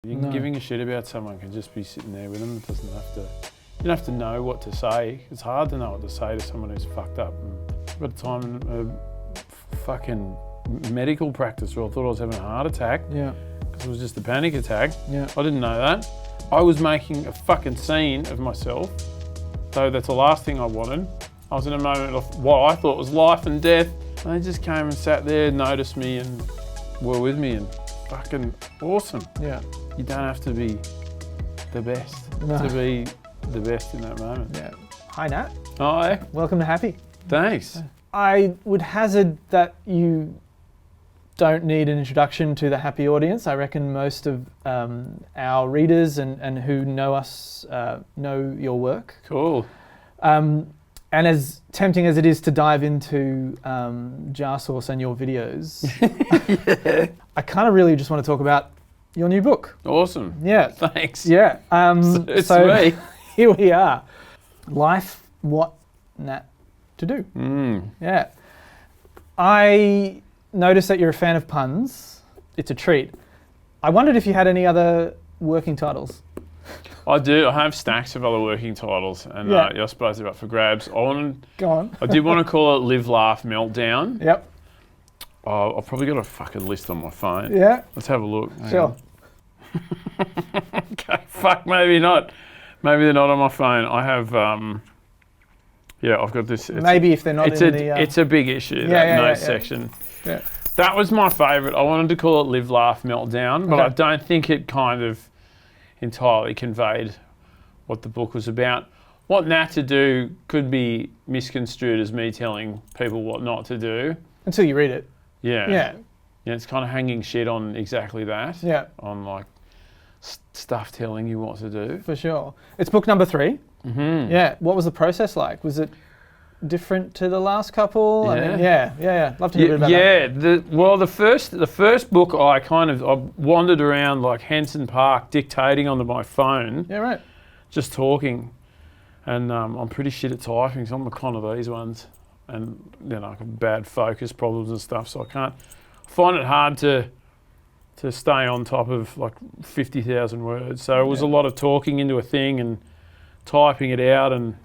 Giving a shit about someone can just be sitting there with them. It doesn't have to. You don't have to know what to say. It's hard to know what to say to someone who's fucked up. I got a time in a fucking medical practice where I thought I was having a heart attack. Yeah. Because it was just a panic attack. Yeah. I didn't know that. I was making a fucking scene of myself. So that's the last thing I wanted. I was in a moment of what I thought was life and death. And they just came and sat there, noticed me and were with me, and fucking awesome. Yeah. You don't have to be the best to be the best in that moment. Yeah. Hi, Nat. Hi. Welcome to Happy. Thanks. I would hazard that you don't need an introduction to the Happy audience. I reckon most of our readers and who know us know your work. Cool. And as tempting as it is to dive into Jar Sauce and your videos, Yeah. I kind of really just want to talk about your new book. Awesome. Yeah. Thanks. Yeah. So me. Here we are. Life, what Nat to do. Yeah. I noticed that you're a fan of puns. It's a treat. I wondered if you had any other working titles. I do. I have stacks of other working titles, and I suppose they're up for grabs. Go on. I did want to call it Live, Laugh, Meltdown. Yep. I've probably got a fucking list on my phone. Yeah. Let's have a look. Hang Sure. on. Okay, fuck, maybe not. Maybe they're not on my phone. I have, I've got this. Maybe if they're not in the... It's a big issue, that notes section. Yeah. That was my favourite. I wanted to call it Live, Laugh, Meltdown, but I don't think it kind of entirely conveyed what the book was about. What not to do could be misconstrued as me telling people what not to do. Until you read it. Yeah. Yeah. Yeah, it's kind of hanging shit on exactly that. Yeah. On like stuff telling you what to do. For sure. It's book number 3. Mm-hmm. Yeah. What was the process like? Was it different to the last couple? Yeah. I mean, yeah. Love to hear a bit about that. The first book I wandered around like Henson Park dictating onto my phone. Yeah, right. Just talking. And I'm pretty shit at typing, so I'm a con of these ones. And I have bad focus problems and stuff, so I find it hard to stay on top of like 50,000 words. So it was a lot of talking into a thing and typing it out, and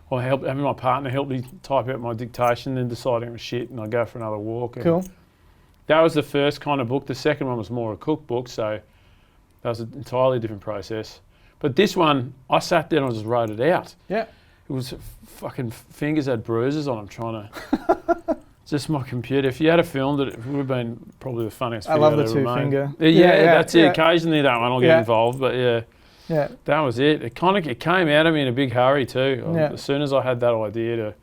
having my partner help me type out my dictation, then deciding it was shit, and I go for another walk. And cool. That was the first kind of book. The second one was more a cookbook, so that was an entirely different process. But this one, I sat there and I just wrote it out. Yeah. It was fucking fingers had bruises on them trying to... Just my computer. If you had filmed it, it would have been probably the funniest video I love the I've ever made. 2-finger. Yeah, that's it. Occasionally that one will get Yeah. involved, but Yeah. that was it. It came out of me in a big hurry too. Yeah. As soon as I had that idea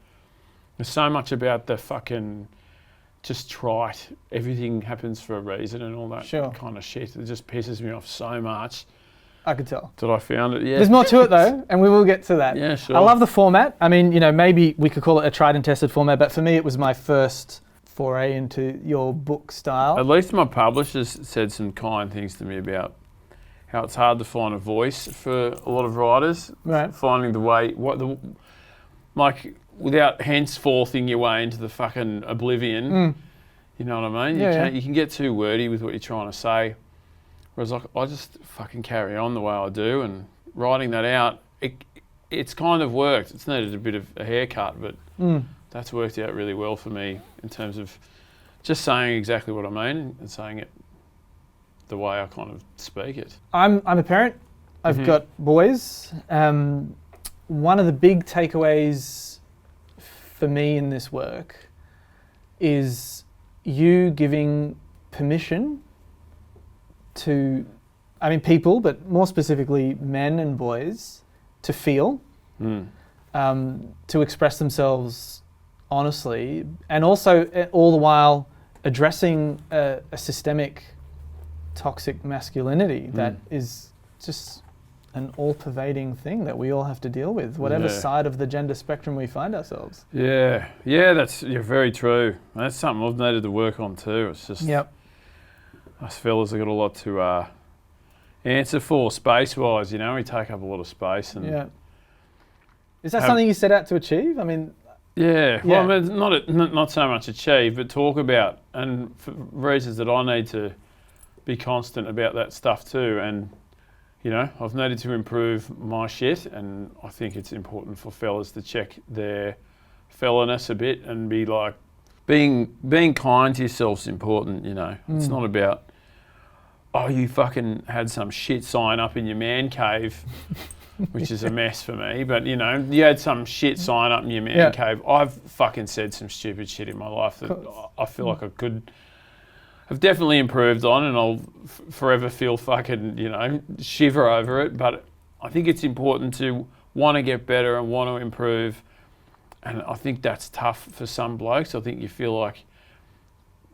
there's so much about the fucking just trite, everything happens for a reason and all that kind of shit. It just pisses me off so much. I could tell. That I found it, There's more to it though, and we will get to that. Yeah, sure. I love the format. I mean, maybe we could call it a tried and tested format, but for me it was my first foray into your book style. At least my publishers said some kind things to me about how it's hard to find a voice for a lot of writers. Right. Finding the way, without henceforthing your way into the fucking oblivion. You know what I mean? You can get too wordy with what you're trying to say. Whereas I just fucking carry on the way I do, and writing that out, it's kind of worked. It's needed a bit of a haircut, but that's worked out really well for me in terms of just saying exactly what I mean and saying it the way I kind of speak it. I'm a parent. I've got boys. One of the big takeaways for me in this work is you giving permission to, people, but more specifically men and boys, to feel, to express themselves honestly, and also all the while addressing a systemic toxic masculinity that is just an all-pervading thing that we all have to deal with, whatever side of the gender spectrum we find ourselves. Yeah, you're very true. That's something I've needed to work on too. It's just... Yep. Us fellas have got a lot to answer for space-wise, we take up a lot of space. And is that something you set out to achieve? I mean... Yeah, well, I mean, not so much achieve, but talk about, and for reasons that I need to be constant about that stuff too. And, you know, I've needed to improve my shit, and I think it's important for fellas to check their fellowness a bit and be like, being kind to yourself's important, you know. It's not about, oh, you fucking had some shit sign up in your man cave, which is a mess for me. But, you know, you had some shit sign up in your man cave. I've fucking said some stupid shit in my life that I feel like I could have definitely improved on, and I'll forever feel fucking, you know, shiver over it. But I think it's important to want to get better and want to improve. And I think that's tough for some blokes. I think you feel like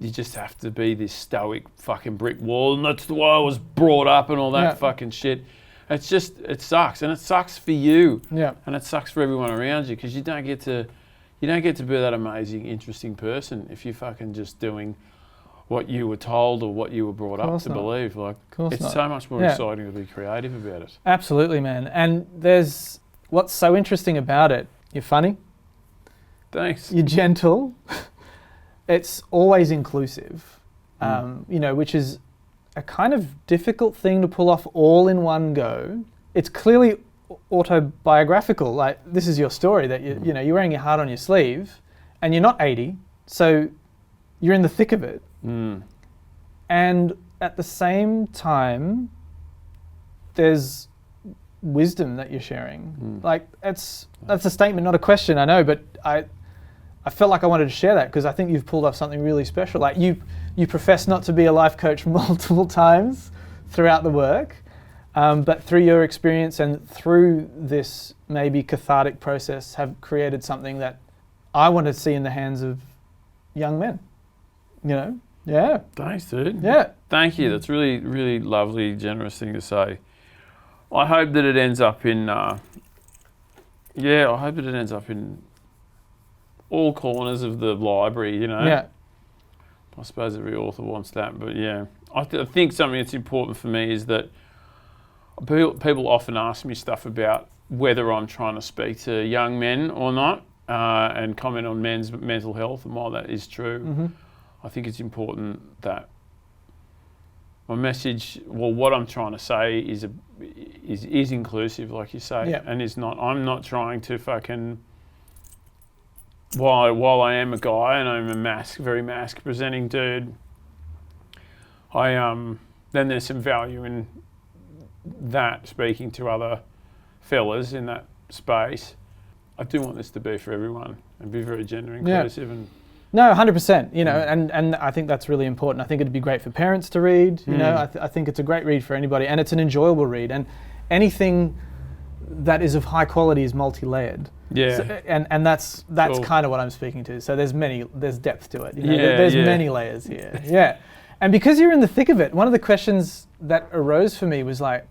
you just have to be this stoic fucking brick wall, and that's the way I was brought up and all that fucking shit. It's just, it sucks, and it sucks for you, and it sucks for everyone around you, because you don't get to be that amazing, interesting person if you're fucking just doing what you were told or what you were brought up to believe. Like, it's so much more exciting to be creative about it. Absolutely, man. And there's what's so interesting about it. You're funny. Thanks. You're gentle. It's always inclusive, you know, which is a kind of difficult thing to pull off all in one go. It's clearly autobiographical. Like, this is your story that you know, you're wearing your heart on your sleeve, and you're not 80, so you're in the thick of it. And at the same time, there's wisdom that you're sharing. Like, that's a statement, not a question, I know, but I felt like I wanted to share that because I think you've pulled off something really special. Like, you profess not to be a life coach multiple times throughout the work, but through your experience and through this maybe cathartic process have created something that I want to see in the hands of young men, you know? Yeah. Thanks, dude. Yeah. Thank you. That's really, really lovely, generous thing to say. I hope that it ends up in, I hope that it ends up in all corners of the library, you know? Yeah. I suppose every author wants that, but yeah. I think something that's important for me is that people often ask me stuff about whether I'm trying to speak to young men or not, and comment on men's mental health, and while that is true, I think it's important that my message, well, what I'm trying to say is inclusive, like you say, and is not. I'm not trying to fucking. While I am a guy and I'm a very mask presenting dude, then there's some value in that, speaking to other fellas in that space. I do want this to be for everyone and be very gender inclusive and. No, 100%. You know, and I think that's really important. I think it'd be great for parents to read. You know, I think it's a great read for anybody, and it's an enjoyable read. And anything that is of high quality is multi-layered. Yeah. So, and that's cool. Kind of what I'm speaking to. So there's depth to it. You know? There's many layers here. Yeah. And because you're in the thick of it, one of the questions that arose for me was like,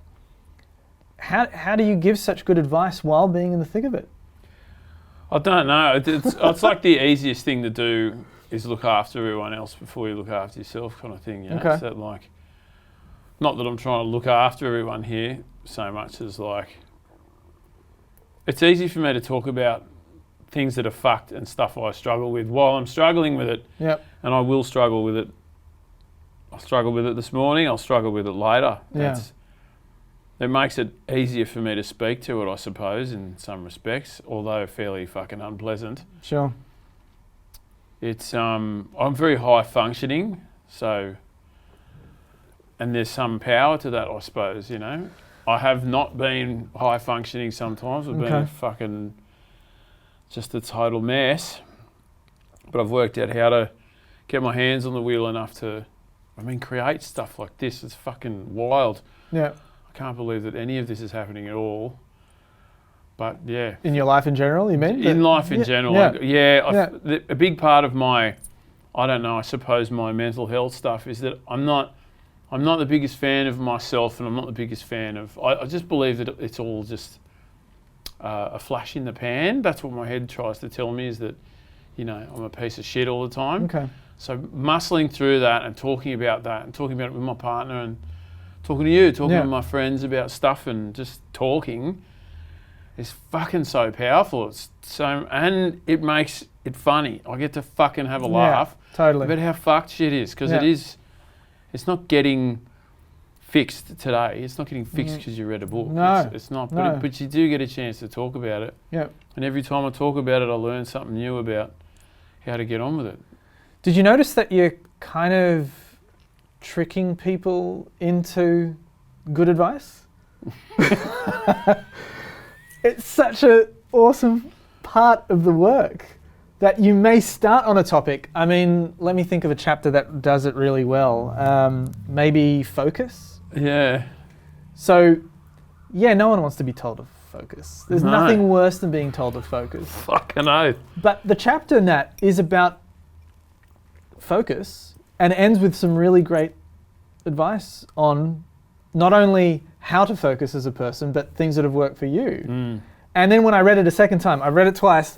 how do you give such good advice while being in the thick of it? I don't know. It's like the easiest thing to do is look after everyone else before you look after yourself, kind of thing. You know? Okay. So like, not that I'm trying to look after everyone here so much as like, it's easy for me to talk about things that are fucked and stuff I struggle with while I'm struggling with it. Yep. And I will struggle with it. I struggled with it this morning. I'll struggle with it later. It makes it easier for me to speak to it, I suppose, in some respects, although fairly fucking unpleasant. Sure. It's I'm very high functioning, so, and there's some power to that, I suppose, you know. I have not been high functioning sometimes. I've been fucking just a total mess. But I've worked out how to get my hands on the wheel enough to, create stuff like this. It's fucking wild. Yeah. I can't believe that any of this is happening at all. But yeah. In your life in general, you mean? In life in general. A big part of my, I don't know, I suppose my mental health stuff is that I'm not the biggest fan of myself, and I'm not the biggest fan of, I just believe that it's all just a flash in the pan. That's what my head tries to tell me, is that, you know, I'm a piece of shit all the time. Okay. So muscling through that and talking about it with my partner and talking to you, talking to my friends about stuff and just talking is fucking so powerful. It's so, and it makes it funny. I get to fucking have a laugh totally. about how fucked shit is, because it's not getting fixed today. It's not getting fixed because you read a book. No. It's not. No. But you do get a chance to talk about it. Yeah. And every time I talk about it, I learn something new about how to get on with it. Did you notice that you're kind of tricking people into good advice? It's such an awesome part of the work that you may start on a topic. I mean, let me think of a chapter that does it really well. Maybe focus. Yeah. So, yeah, no one wants to be told to focus. There's nothing worse than being told to focus. Fucking oath. But the chapter, Nat, is about focus and ends with some really great advice on not only how to focus as a person, but things that have worked for you. And then when I read it a second time, I've read it twice.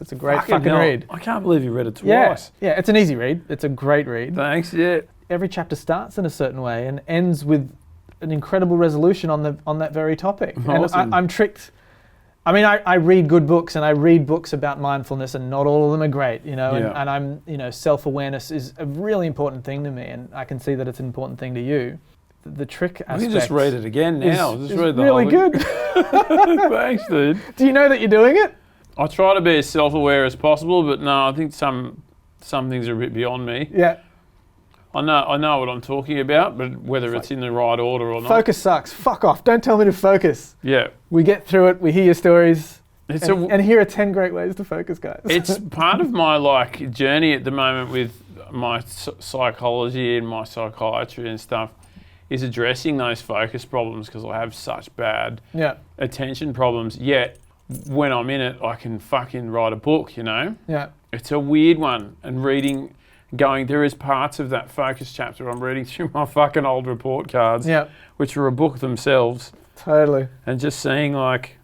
It's a great fucking read. I can't believe you read it twice. Yeah, it's an easy read. It's a great read. Thanks, yeah. Every chapter starts in a certain way and ends with an incredible resolution on that very topic. Awesome. And I'm tricked. I mean, I read good books and I read books about mindfulness, and not all of them are great, you know. Yeah. And I'm, you know, self-awareness is a really important thing to me, and I can see that it's an important thing to you. The trick aspect. You can just read it again now. Just read the really whole good. Thanks, dude. Do you know that you're doing it? I try to be as self-aware as possible, but no, I think some things are a bit beyond me. Yeah. I know what I'm talking about, but whether it's in the right order or not. Focus sucks. Fuck off. Don't tell me to focus. Yeah. We get through it. We hear your stories. It's and here are 10 great ways to focus, guys. It's part of my journey at the moment with my psychology and my psychiatry and stuff, is addressing those focus problems, because I have such bad attention problems. Yet when I'm in it, I can fucking write a book, you know? Yeah. It's a weird one. And there is parts of that focus chapter I'm reading through my fucking old report cards, which are a book themselves. Totally. And just seeing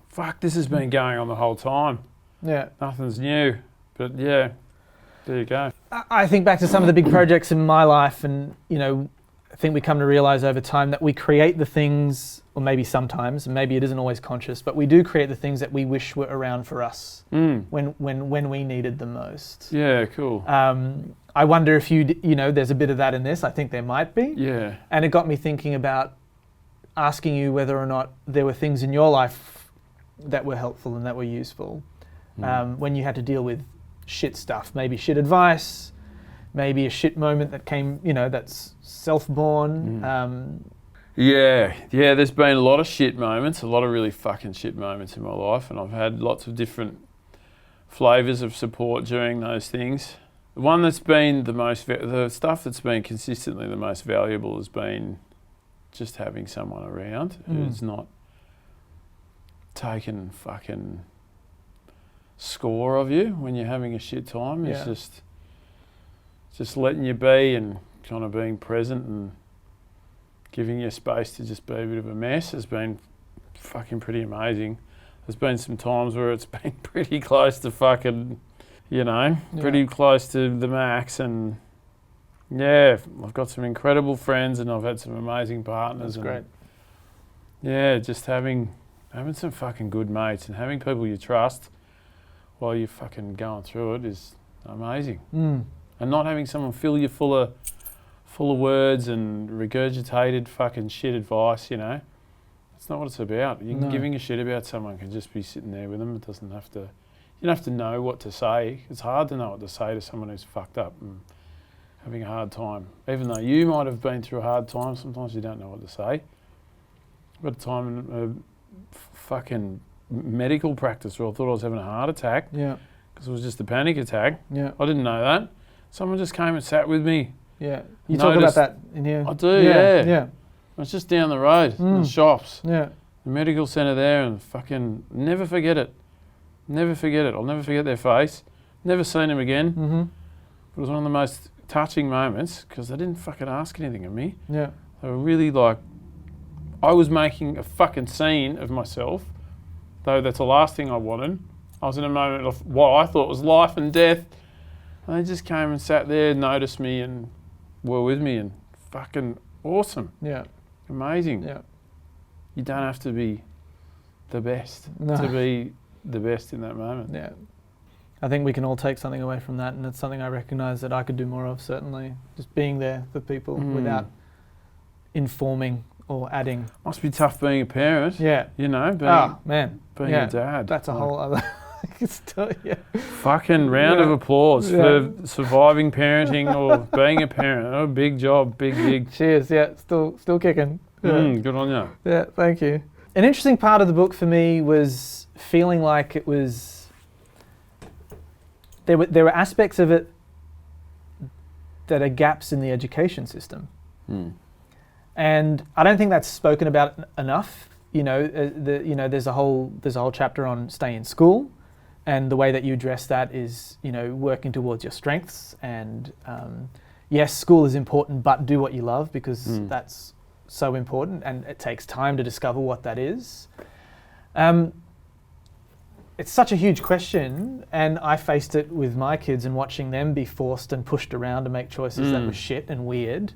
fuck, this has been going on the whole time. Yeah. Nothing's new. But yeah, there you go. I think back to some of the big projects in my life, and, you know, I think we come to realize over time that we create the things, or maybe sometimes, maybe it isn't always conscious, but we do create the things that we wish were around for us when we needed them most. Yeah, cool. I wonder if you know, there's a bit of that in this. I think there might be. Yeah. And it got me thinking about asking you whether or not there were things in your life that were helpful and that were useful when you had to deal with shit stuff, maybe shit advice, maybe a shit moment that came, you know, that's self-born. Yeah, there's been a lot of shit moments, a lot of really fucking shit moments in my life, and I've had lots of different flavours of support during those things. The one that's been the stuff that's been consistently the most valuable has been just having someone around who's not taking fucking score of you when you're having a shit time. It's just letting you be and kind of being present and giving you space to just be a bit of a mess has been fucking pretty amazing. There's been some times where it's been pretty close to fucking, you know, pretty close to the max, and yeah, I've got some incredible friends and I've had some amazing partners. That's great. Yeah, just having some fucking good mates and having people you trust while you're fucking going through it is amazing. And not having someone fill you full of words and regurgitated fucking shit advice, you know. That's not what it's about. Giving a shit about someone can just be sitting there with them. It doesn't have to, you don't have to know what to say. It's hard to know what to say to someone who's fucked up and having a hard time. Even though you might have been through a hard time, sometimes you don't know what to say. I've got a time in a fucking medical practice where I thought I was having a heart attack. Yeah. Because it was just a panic attack. Yeah. I didn't know that. Someone just came and sat with me. Yeah. You talk about that in here? I do, yeah. It's just down the road, the shops. Yeah. The medical centre there, and fucking never forget it. Never forget it. I'll never forget their face. Never seen them again. It was one of the most touching moments because they didn't fucking ask anything of me. Yeah. They were really I was making a fucking scene of myself, though that's the last thing I wanted. I was in a moment of what I thought was life and death. And they just came and sat there, noticed me and were with me, and fucking awesome. Yeah. Amazing. Yeah. You don't have to be the best to be the best in that moment. Yeah. I think we can all take something away from that, and it's something I recognise that I could do more of, certainly. Just being there for people without informing or adding. Must be tough being a parent. Yeah. You know, being a dad. That's a whole other. Fucking round of applause for surviving parenting or being a parent. Oh, big job, big. Cheers. Yeah, still kicking. Yeah. Good on you. Yeah, thank you. An interesting part of the book for me was feeling like it was. There were aspects of it that are gaps in the education system, and I don't think that's spoken about enough. There's a whole chapter on stay in school. And the way that you address that is, working towards your strengths. And yes, school is important, but do what you love because that's so important. And it takes time to discover what that is. It's such a huge question. And I faced it with my kids and watching them be forced and pushed around to make choices that were shit and weird.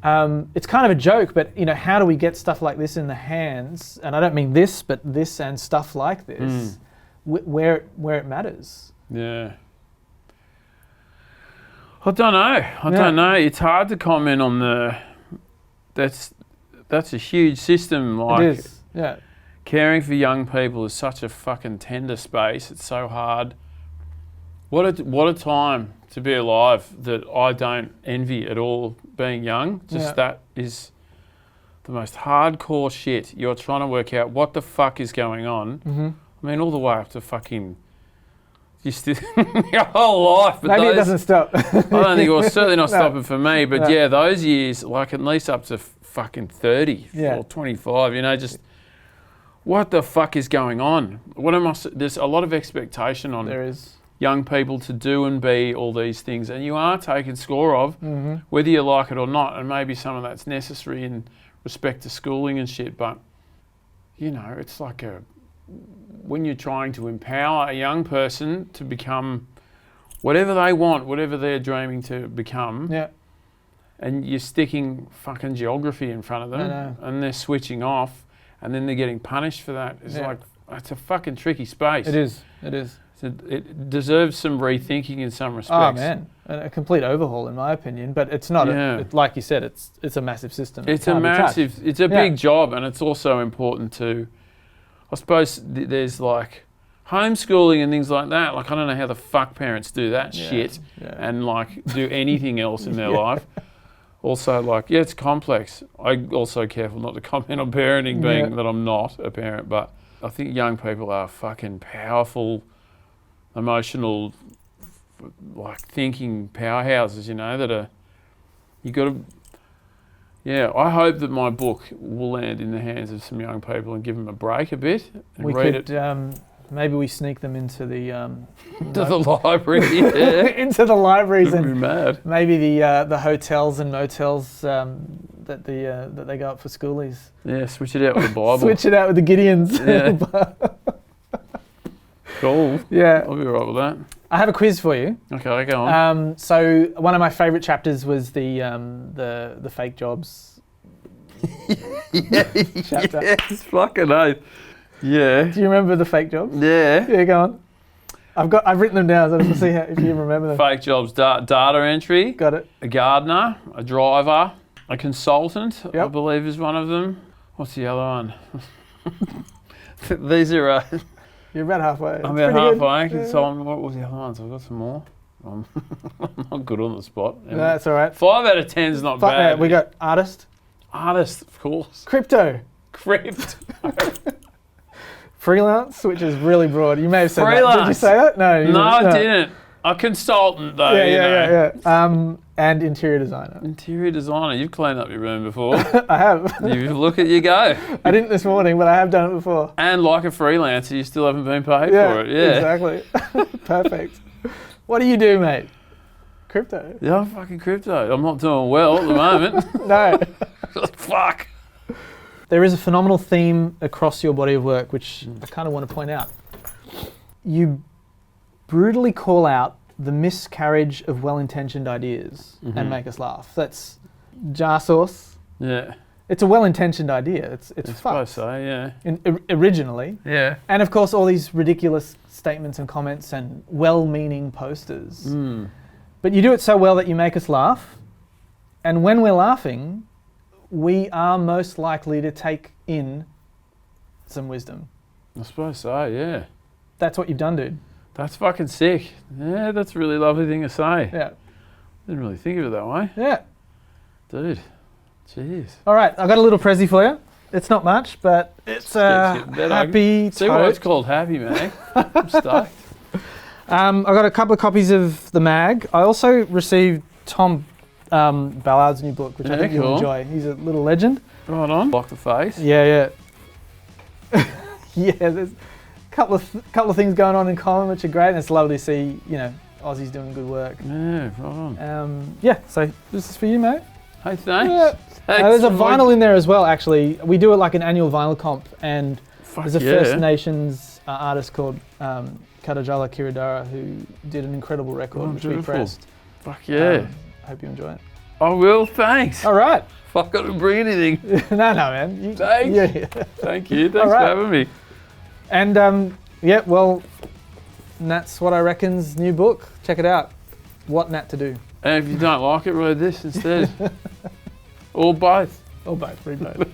It's kind of a joke, but how do we get stuff like this in the hands? And I don't mean this, but this and stuff like this. Where it matters. Yeah. I don't know. It's hard to comment on that's a huge system. Like, it is. Yeah. Caring for young people is such a fucking tender space. It's so hard. What a time to be alive that I don't envy at all. Being young, that is the most hardcore shit. You're trying to work out what the fuck is going on. Mm-hmm. I mean, all the way up to fucking your whole life. But maybe it doesn't stop. I don't think it was certainly not stopping for me. But those years, like at least up to fucking 30 or 25, just what the fuck is going on? There's a lot of expectation on young people to do and be all these things. And you are taken score of, whether you like it or not. And maybe some of that's necessary in respect to schooling and shit. But, it's like when you're trying to empower a young person to become whatever they want, whatever they're dreaming to become, and you're sticking fucking geography in front of them, and they're switching off, and then they're getting punished for that. It's like, it's a fucking tricky space. It is. So it deserves some rethinking in some respects. Oh man, a complete overhaul in my opinion. But it's not. Like you said, it's a massive system. It's a big job, and it's also important to. I suppose there's like homeschooling and things like that. Like, I don't know how the fuck parents do that shit and like do anything else in their life. Also, like, it's complex. I'm also careful not to comment on parenting, being that I'm not a parent, but I think young people are fucking powerful, emotional, like thinking powerhouses, that are, you got to. Yeah, I hope that my book will land in the hands of some young people and give them a break a bit and read it. Maybe we sneak them into the to the library, into the libraries and mad. Maybe the hotels and motels that they go up for schoolies. Yeah, switch it out with the Bible. Switch it out with the Gideons. Yeah. Cool. Yeah, I'll be all right with that. I have a quiz for you. Okay, go on. So one of my favourite chapters was the fake jobs chapter. Yes, fucking oath. Yeah. Do you remember the fake jobs? Yeah. Yeah, go on. I've written them down so to see if you remember them. Fake jobs: data entry. Got it. A gardener, a driver, a consultant. I believe is one of them. What's the other one? These are. You're about halfway. I'm about halfway. Consultant. What was the other ones? I've got some more. I'm not good on the spot. No, that's all right. 5 out of 10 is not bad. We got artist. Artist, of course. Crypto. Freelance, which is really broad. You may have said that. Did you say that? No, I didn't. A consultant, though. Yeah. And interior designer. Interior designer. You've cleaned up your room before. I have. You look at you go. I didn't this morning, but I have done it before. And like a freelancer, you still haven't been paid for it. Yeah, exactly. Perfect. What do you do, mate? Crypto. Yeah, I'm fucking crypto. I'm not doing well at the moment. No. Fuck. There is a phenomenal theme across your body of work, which I kind of want to point out. You brutally call out the miscarriage of well-intentioned ideas and make us laugh. That's jar sauce. Yeah. It's a well-intentioned idea. It's I suppose so, yeah. Originally. Yeah. And of course all these ridiculous statements and comments and well-meaning posters. But you do it so well that you make us laugh. And when we're laughing, we are most likely to take in some wisdom. I suppose so, yeah. That's what you've done, dude. That's fucking sick. Yeah, that's a really lovely thing to say. Yeah. Didn't really think of it that way. Yeah. Dude, jeez. All right, I've got a little Prezi for you. It's not much, but it's a happy See why it's called happy, man. I'm stoked. I got a couple of copies of the mag. I also received Tom Ballard's new book, which I think you'll enjoy. He's a little legend. Right on. Block the face. Yeah. Yeah, there's a couple of things going on in common, which are great, and it's lovely to see, Aussies doing good work. Yeah, right on. So this is for you, mate. Hey, thanks. Yeah. There's a vinyl in there as well, actually. We do it like an annual vinyl comp, and there's a First Nations artist called Kadajala Kiradara who did an incredible record, which we pressed. Fuck yeah. Hope you enjoy it. I will, thanks. All right. Fuck, I didn't bring anything. No, man. Thanks. Yeah. Thank you. Thanks for having me. And Nat's What I Reckon's new book. Check it out. What Nat to do. And if you don't like it, read this instead. Or both. Or both. Read both.